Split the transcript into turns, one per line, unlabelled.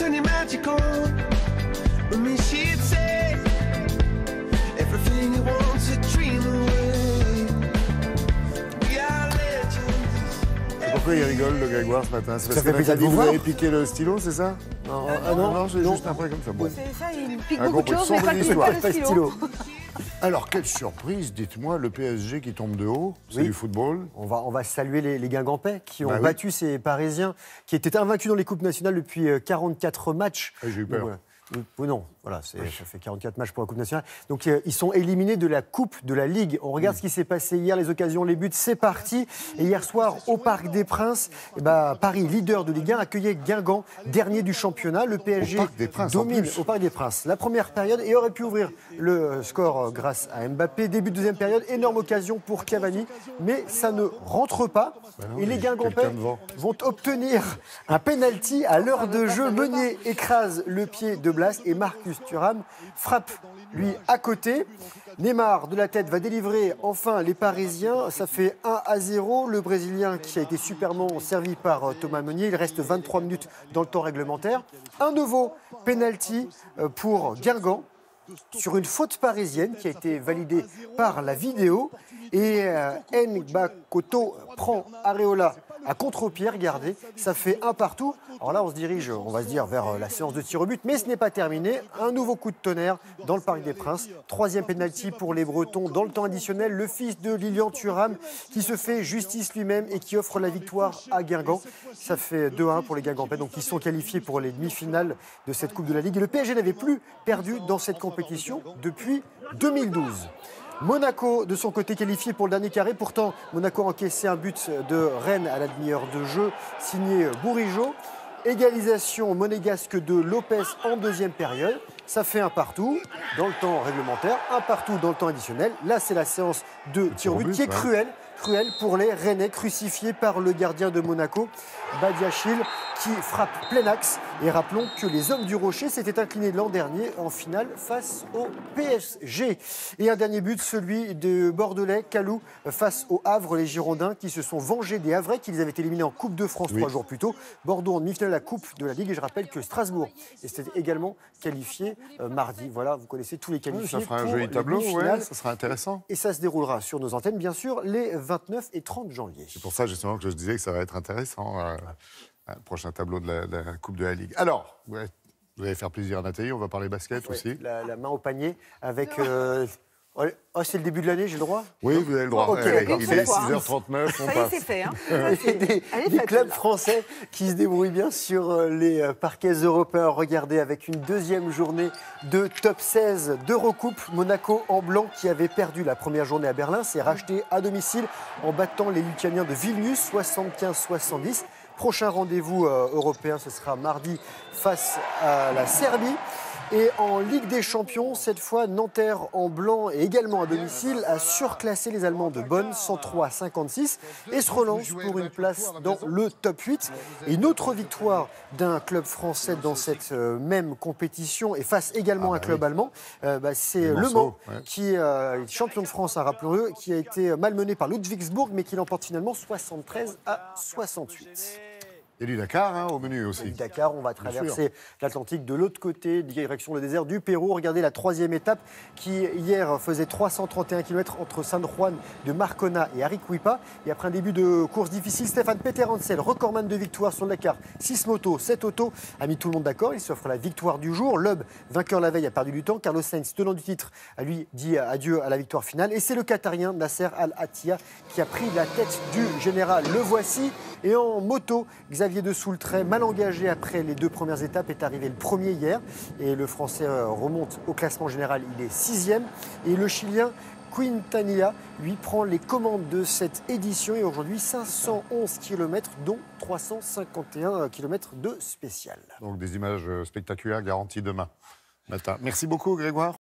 turning magical. With me she'd say everything you want to dream away. We are legends.
Pourquoi il rigole, le Grégoire, ce matin? C'est parce
fait
que
plaisir
Nathalie
de vous
vous
voir.
avez piqué le stylo, c'est ça? Non, j'ai
non.
juste un peu comme ça. Bon.
C'est ça, il pique
Ah,
beaucoup de
compris.
choses, mais
Sombre
pas
histoire.
le
Pas
stylo.
Alors, quelle surprise, dites-moi, le PSG qui tombe de haut, c'est
Oui.
du football.
On va saluer les Guingampais qui ont
Bah oui.
battu ces Parisiens qui étaient invaincus dans les Coupes nationales depuis 44 matchs.
Ah, j'ai eu peur.
Donc, voilà. Oui, non, voilà, ça fait 44 matchs pour la Coupe nationale. Donc ils sont éliminés de la Coupe de la Ligue. On regarde ce qui s'est passé hier, les occasions, les buts, c'est parti. Et hier soir, au Parc des Princes, Paris, leader de Ligue 1, accueillait Guingamp, dernier du championnat. Le PSG
Au Parc des Princes, en
domine
plus.
au Parc des Princes la première période et aurait pu ouvrir le score grâce à Mbappé. Début de deuxième période, énorme occasion pour Cavani, mais ça ne rentre pas.
non,
Et les
mais
Guingampais
quelqu'un devant.
vont obtenir un penalty à l'heure de jeu. Meunier écrase le pied de Blas et Marcus Thuram frappe lui à côté. Neymar de la tête va délivrer enfin les Parisiens. Ça fait 1-0. Le Brésilien qui a été superbement servi par Thomas Meunier. Il reste 23 minutes dans le temps réglementaire. Un nouveau penalty pour Guingamp sur une faute parisienne qui a été validée par la vidéo. Et N'Bakoto prend Areola à contre-pied, regardez, ça fait 1-1. Alors là, on se dirige, on va se dire, vers la séance de tir au but, mais ce n'est pas terminé. Un nouveau coup de tonnerre dans le Parc des Princes. Troisième pénalty pour les Bretons dans le temps additionnel. Le fils de Lilian Thuram qui se fait justice lui-même et qui offre la victoire à Guingamp. Ça fait 2-1 pour les Guingampais, donc ils sont qualifiés pour les demi-finales de cette Coupe de la Ligue. Et le PSG n'avait plus perdu dans cette compétition depuis 2012. Monaco, de son côté, qualifié pour le dernier carré. Pourtant, Monaco a encaissé un but de Rennes à la demi-heure de jeu, signé Bourigeaud. Égalisation monégasque de Lopez en deuxième période. Ça fait 1-1 dans le temps réglementaire, 1-1 dans le temps additionnel. Là, c'est la séance de tir au but qui est cruelle pour les Rennais, crucifiés par le gardien de Monaco, Badiachil, qui frappe plein axe. Et rappelons que les Hommes du Rocher s'étaient inclinés l'an dernier en finale face au PSG. Et un dernier but, celui de Bordelais, Calou, face au Havre, les Girondins, qui se sont vengés des Havrais, qu'ils avaient éliminés en Coupe de France 3 jours plus tôt. Bordeaux en demi-finale de la Coupe de la Ligue. Et je rappelle que Strasbourg était également qualifié mardi. Voilà, vous connaissez tous les qualifiés.
Ça fera un
pour
joli
les
tableau,
demi-finales.
ça sera intéressant.
Et ça se déroulera sur nos antennes, bien sûr, les 29 et 30 janvier.
C'est pour ça, justement, que je disais que ça va être intéressant, le prochain tableau de la Coupe de la Ligue. Alors, vous allez faire plaisir à Nathalie, on va parler basket aussi.
La main au panier avec... Oh, c'est le début de l'année, j'ai le droit?
Oui, vous avez le droit.
Ok, d'accord.
Il est 6h39, on
Ça y est,
passe.
c'est fait. Hein.
Des clubs français qui se débrouillent bien sur les parquets européens. Regardez, avec une deuxième journée de top 16 d'Eurocoupe, Monaco en blanc qui avait perdu la première journée à Berlin s'est racheté à domicile en battant les Lituaniens de Vilnius 75-70. Prochain rendez-vous européen, ce sera mardi face à la Serbie. Et en Ligue des Champions, cette fois, Nanterre en blanc et également à domicile a surclassé les Allemands de Bonn 103-56 et se relance pour une place dans le top 8. Et une autre victoire d'un club français dans cette même compétition et face également à un club allemand, c'est Le Mans qui est champion de France, rappelons-le, qui a été malmené par Ludwigsburg mais qui l'emporte finalement 73-68.
Et du Dakar, au menu aussi.
Du Dakar, on va traverser l'Atlantique de l'autre côté, direction le désert du Pérou. Regardez la troisième étape qui, hier, faisait 331 km entre San Juan de Marcona et Arequipa. Et après un début de course difficile, Stéphane Peter Hansel, recordman de victoire sur le Dakar. 6 motos, 7 autos, a mis tout le monde d'accord. Il s'offre la victoire du jour. Loeb, vainqueur la veille, a perdu du temps. Carlos Sainz, tenant du titre, a lui dit adieu à la victoire finale. Et c'est le Qatarien Nasser Al-Attiyah qui a pris la tête du général. Le voici. Et en moto, Xavier de Soultray, mal engagé après les deux premières étapes, est arrivé le premier hier. Et le Français remonte au classement général, il est 6e. Et le Chilien Quintanilla, lui, prend les commandes de cette édition. Et aujourd'hui, 511 km, dont 351 km de spécial.
Donc des images spectaculaires garanties demain matin. Merci beaucoup, Grégoire.